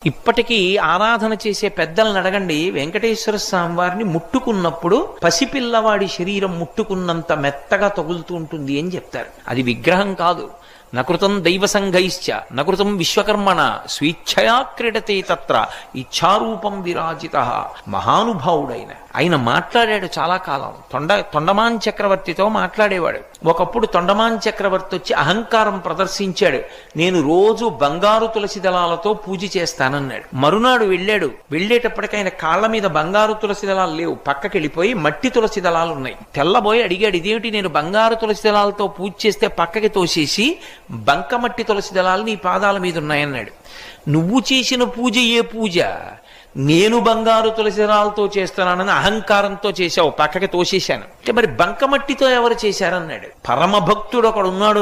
ఇప్పటికీ ఆరాధన చేసే పెద్దలను అడగండి, వెంకటేశ్వర స్వామి వారిని ముట్టుకున్నప్పుడు పసిపిల్లవాడి శరీరం ముట్టుకున్నంత మెత్తగా తగులుతూ ఉంటుంది అని చెప్తారు. అది విగ్రహం కాదు. నకృతం దైవ సంఘైశ్చ నకృతం విశ్వకర్మణ స్వేచ్ఛయా క్రీడతే తత్ర ఇచ్ఛారూపం విరాజిత. మహానుభావుడైన ఆయన మాట్లాడాడు చాలా కాలం. తొండమాన్ చక్రవర్తితో మాట్లాడేవాడు. ఒకప్పుడు తొండమాన్ చక్రవర్తి వచ్చి అహంకారం ప్రదర్శించాడు. నేను రోజు బంగారు తులసి దళాలతో పూజ చేస్తానన్నాడు. మరునాడు వెళ్ళేటప్పటికి ఆయన కాళ్ల మీద బంగారు తులసి దళాలు లేవు, పక్కకి వెళ్ళిపోయి మట్టి తులసి దళాలు ఉన్నాయి. తెల్లబోయి అడిగాడు, ఇదేమిటి నేను బంగారు తులసి దళాలతో పూజ చేస్తే పక్కకి తోసేసి బంకమట్టి తులసి దళాలు నీ పాదాల మీద ఉన్నాయన్నాడు. నువ్వు చేసిన పూజ ఏ పూజ? నేను బంగారు తులసి దళాలతో చేస్తున్నానని అహంకారంతో చేశావు, పక్కకి తోసేశాను. అంటే మరి బంకమట్టితో ఎవరు చేశారన్నాడు. పరమభక్తుడు ఒకడు ఉన్నాడు.